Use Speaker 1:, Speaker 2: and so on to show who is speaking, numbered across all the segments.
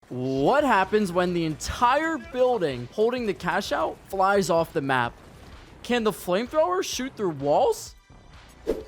Speaker 1: What happens when the entire building holding the cash out flies off the map? Can the flamethrower shoot through walls?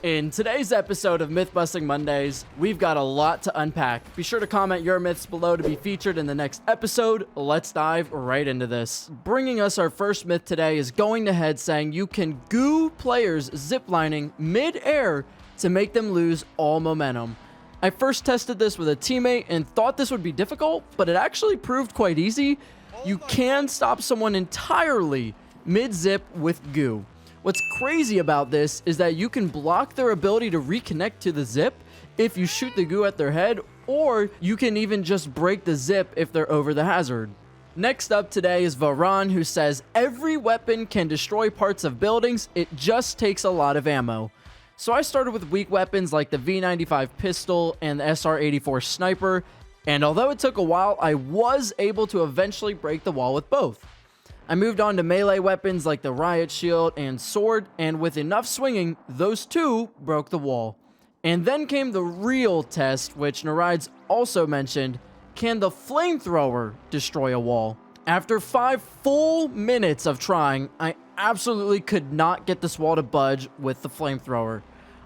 Speaker 1: In today's episode of Myth Busting Mondays, we've got a lot to unpack. Be sure to comment your myths below to be featured in the next episode. Let's dive right into this. Bringing us our first myth today is going ahead saying you can goo players ziplining mid-air to make them lose all momentum. I first tested this with a teammate and thought this would be difficult, but it actually proved quite easy. You can stop someone entirely mid-zip with goo. What's crazy about this is that you can block their ability to reconnect to the zip if you shoot the goo at their head, or you can even just break the zip if they're over the hazard. Next up today is Varan, who says every weapon can destroy parts of buildings, it just takes a lot of ammo. So I started with weak weapons like the V95 pistol and the SR84 sniper, and although it took a while, I was able to eventually break the wall with both. I moved on to melee weapons like the riot shield and sword, and with enough swinging, those two broke the wall. And then came the real test, which Narides also mentioned: can the flamethrower destroy a wall? After 5 full minutes of trying, I absolutely could not get this wall to budge with the flamethrower.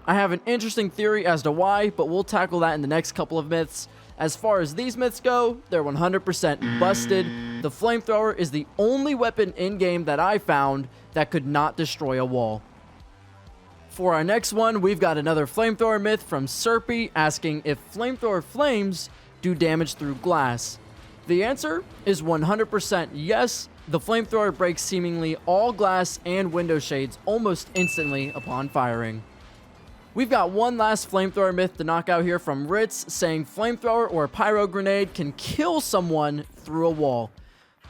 Speaker 1: I have an interesting theory as to why, but we'll tackle that in the next couple of myths. As far as these myths go, they're 100% busted. The flamethrower is the only weapon in-game that I found that could not destroy a wall. For our next one, we've got another flamethrower myth from Serpy asking if flamethrower flames do damage through glass. The answer is 100% yes. The flamethrower breaks seemingly all glass and window shades almost instantly upon firing. We've got one last flamethrower myth to knock out here from Ritz, saying flamethrower or pyro grenade can kill someone through a wall.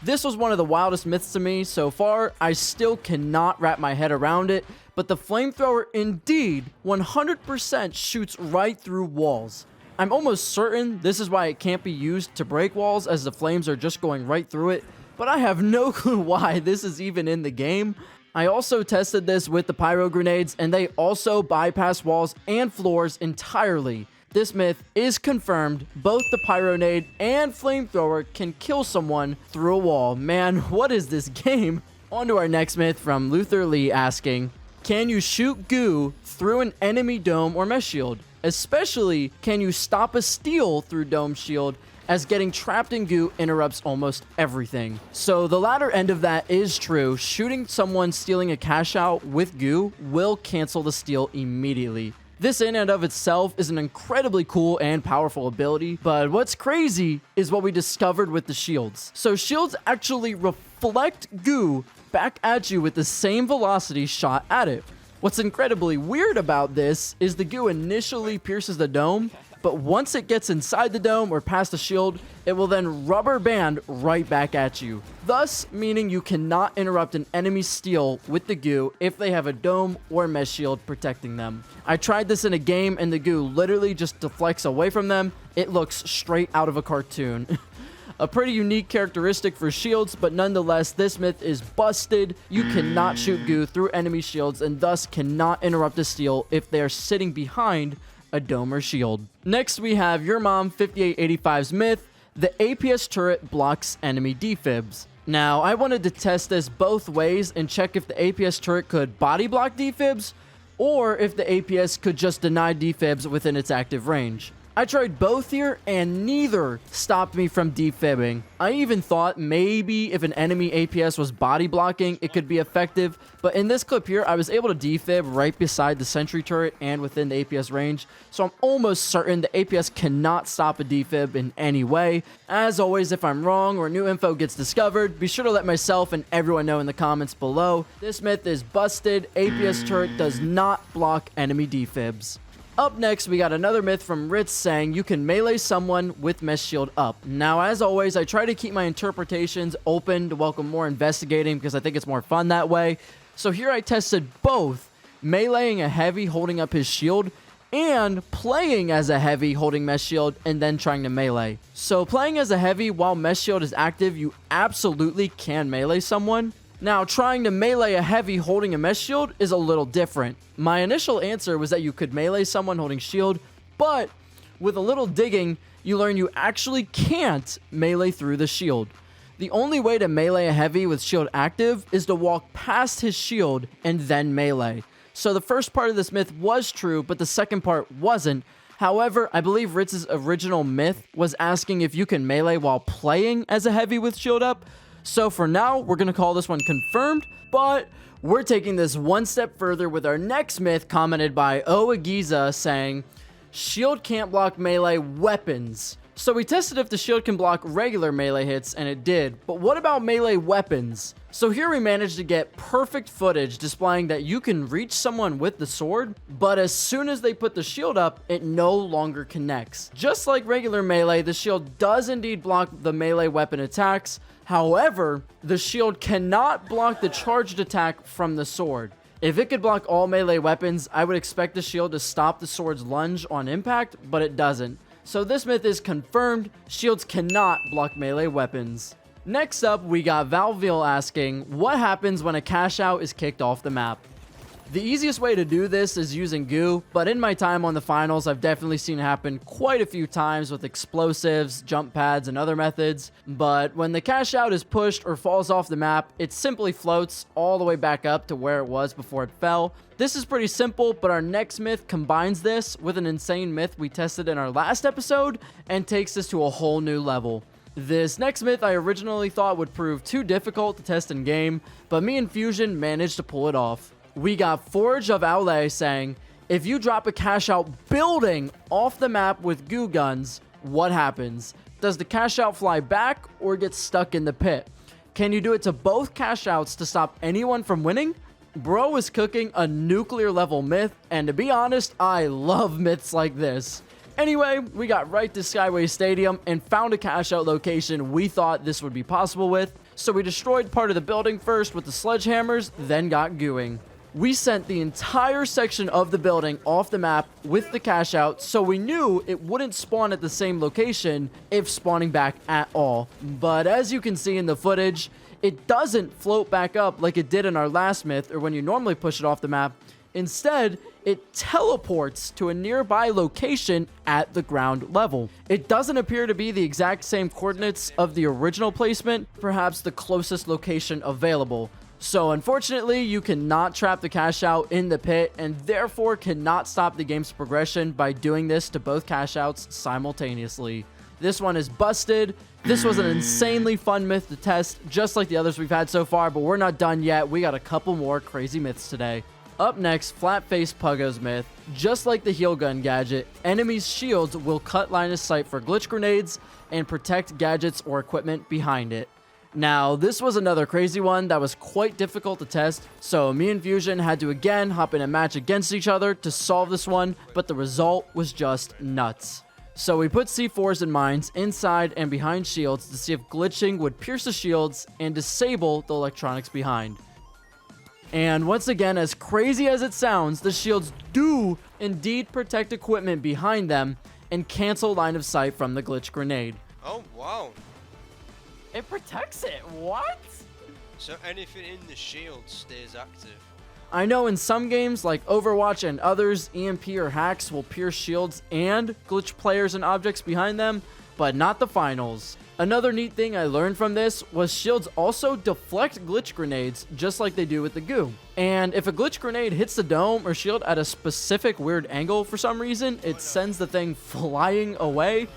Speaker 1: This was one of the wildest myths to me so far. I still cannot wrap my head around it, but the flamethrower indeed 100% shoots right through walls. I'm almost certain this is why it can't be used to break walls, as the flames are just going right through it, but I have no clue why this is even in the game. I also tested this with the pyro grenades, and they also bypass walls and floors entirely. This myth is confirmed. Both the pyronade and flamethrower can kill someone through a wall. Man, what is this game? On to our next myth from Luther Lee asking, can you shoot goo through an enemy dome or mesh shield? Especially, can you stop a steal through dome shield, as getting trapped in goo interrupts almost everything? So the latter end of that is true. Shooting someone stealing a cash out with goo will cancel the steal immediately. This in and of itself is an incredibly cool and powerful ability, but what's crazy is what we discovered with the shields. So shields actually reflect goo back at you with the same velocity shot at it. What's incredibly weird about this is the goo initially pierces the dome, but once it gets inside the dome or past the shield, it will then rubber band right back at you. Thus, meaning you cannot interrupt an enemy's steal with the goo if they have a dome or mesh shield protecting them. I tried this in a game and the goo literally just deflects away from them. It looks straight out of a cartoon. A pretty unique characteristic for shields, but nonetheless, this myth is busted. You cannot shoot goo through enemy shields and thus cannot interrupt a steal if they are sitting behind a dome or shield. Next, we have Your Mom 5885's myth: the APS turret blocks enemy defibs. Now, I wanted to test this both ways and check if the APS turret could body block defibs, or if the APS could just deny defibs within its active range. I tried both here, and neither stopped me from defibbing. I even thought maybe if an enemy APS was body blocking, it could be effective, but in this clip here, I was able to defib right beside the sentry turret and within the APS range, so I'm almost certain the APS cannot stop a defib in any way. As always, if I'm wrong or new info gets discovered, be sure to let myself and everyone know in the comments below. This myth is busted. APS turret does not block enemy defibs. Up next, we got another myth from Ritz saying you can melee someone with mesh shield up. Now, as always, I try to keep my interpretations open to welcome more investigating because I think it's more fun that way. So here I tested both meleeing a heavy holding up his shield and playing as a heavy holding mesh shield and then trying to melee. So playing as a heavy while mesh shield is active, you absolutely can melee someone. Now, trying to melee a heavy holding a mesh shield is a little different. My initial answer was that you could melee someone holding shield, but With a little digging, you learn you actually can't melee through the shield. The only way to melee a heavy with shield active is to walk past his shield and then melee. So the first part of this myth was true, but the second part wasn't. However, I believe Ritz's original myth was asking if you can melee while playing as a heavy with shield up. So for now, we're going to call this one confirmed, but we're taking this one step further with our next myth commented by Oagiza saying, shield can't block melee weapons. So we tested if the shield can block regular melee hits, and it did. But what about melee weapons? So here we managed to get perfect footage displaying that you can reach someone with the sword, but as soon as they put the shield up, it no longer connects. Just like regular melee, the shield does indeed block the melee weapon attacks. However, the shield cannot block the charged attack from the sword. If it could block all melee weapons, I would expect the shield to stop the sword's lunge on impact, but it doesn't. So this myth is confirmed, shields cannot block melee weapons. Next up, we got Valville asking, what happens when a cash out is kicked off the map? The easiest way to do this is using goo, but in my time on the finals, I've definitely seen it happen quite a few times with explosives, jump pads, and other methods. But when the cash out is pushed or falls off the map, it simply floats all the way back up to where it was before it fell. This is pretty simple, but our next myth combines this with an insane myth we tested in our last episode and takes this to a whole new level. This next myth I originally thought would prove too difficult to test in game, but me and Fusion managed to pull it off. We got Forge of Aule saying, if you drop a cash out building off the map with goo guns, what happens? Does the cash out fly back or get stuck in the pit? Can you do it to both cash outs to stop anyone from winning? Bro is cooking a nuclear level myth, and to be honest, I love myths like this. Anyway, we got right to Skyway Stadium and found a cash out location we thought this would be possible with, so we destroyed part of the building first with the sledgehammers, then got gooing. We sent the entire section of the building off the map with the cash out, so we knew it wouldn't spawn at the same location if spawning back at all. But as you can see in the footage, it doesn't float back up like it did in our last myth or when you normally push it off the map. Instead, it teleports to a nearby location at the ground level. It doesn't appear to be the exact same coordinates of the original placement, perhaps the closest location available. So unfortunately, you cannot trap the cash out in the pit and therefore cannot stop the game's progression by doing this to both cash outs simultaneously. This one is busted. This was an insanely fun myth to test, just like the others we've had so far, but we're not done yet. We got a couple more crazy myths today. Up next, Flat-Faced Puggo's myth. Just like the heal gun gadget, enemies' shields will cut line of sight for glitch grenades and protect gadgets or equipment behind it. Now, this was another crazy one that was quite difficult to test, so me and Fusion had to again hop in a match against each other to solve this one, but the result was just nuts. So we put C4s and mines inside and behind shields to see if glitching would pierce the shields and disable the electronics behind. And once again, as crazy as it sounds, the shields do indeed protect equipment behind them and cancel line of sight from the glitch grenade.
Speaker 2: Oh, wow.
Speaker 1: It protects it. What?
Speaker 2: So anything in the shield stays active.
Speaker 1: I know in some games like Overwatch and others, EMP or hacks will pierce shields and glitch players and objects behind them, but not the finals. Another neat thing I learned from this was shields also deflect glitch grenades just like they do with the goo. And if a glitch grenade hits the dome or shield at a specific weird angle for some reason, it sends the thing flying away.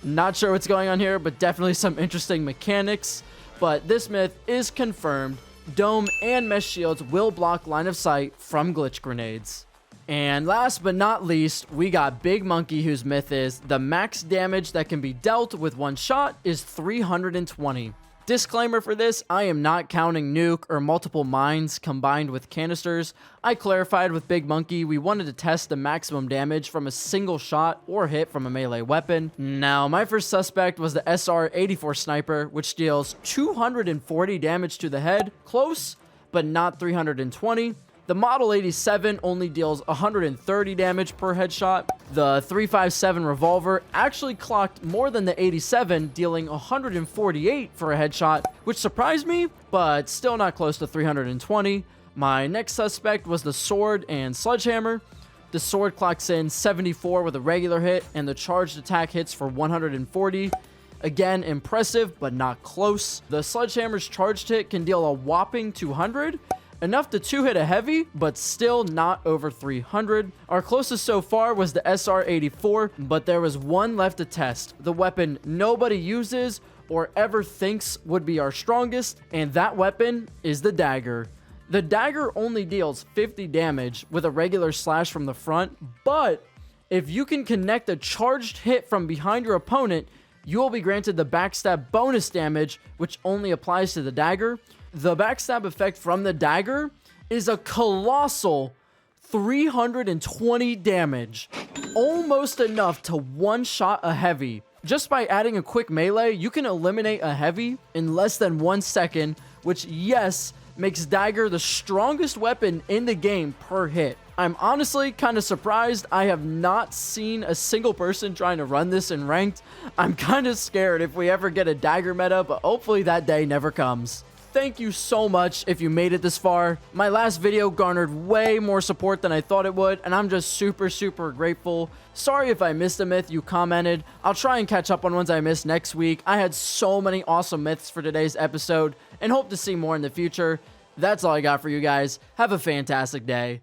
Speaker 1: Not sure what's going on here, but definitely some interesting mechanics. But this myth is confirmed. Dome and mesh shields will block line of sight from glitch grenades. And last but not least, we got Big Monkey, whose myth is the max damage that can be dealt with one shot is 320. Disclaimer for this, I am not counting nuke or multiple mines combined with canisters. I clarified with Big Monkey we wanted to test the maximum damage from a single shot or hit from a melee weapon. Now, my first suspect was the SR-84 sniper, which deals 240 damage to the head, close, but not 320. The Model 87 only deals 130 damage per headshot. The 357 revolver actually clocked more than the 87, dealing 148 for a headshot, which surprised me, but still not close to 320. My next suspect was the sword and sledgehammer. The sword clocks in 74 with a regular hit, and the charged attack hits for 140. Again, impressive, but not close. The sledgehammer's charged hit can deal a whopping 200, enough to 2-hit a heavy, but still not over 300. Our closest so far was the SR-84, but there was one left to test. The weapon nobody uses or ever thinks would be our strongest, and that weapon is the dagger. The dagger only deals 50 damage with a regular slash from the front, but if you can connect a charged hit from behind your opponent, you will be granted the backstab bonus damage, which only applies to the dagger. The backstab effect from the dagger is a colossal 320 damage, almost enough to one-shot a heavy. Just by adding a quick melee, you can eliminate a heavy in less than 1 second, which, yes, makes dagger the strongest weapon in the game per hit. I'm honestly kind of surprised. I have not seen a single person trying to run this in ranked. I'm kind of scared if we ever get a dagger meta, but hopefully that day never comes. Thank you so much if you made it this far. My last video garnered way more support than I thought it would, and I'm just super grateful. Sorry if I missed a myth you commented. I'll try and catch up on ones I missed next week. I had so many awesome myths for today's episode, and hope to see more in the future. That's all I got for you guys. Have a fantastic day.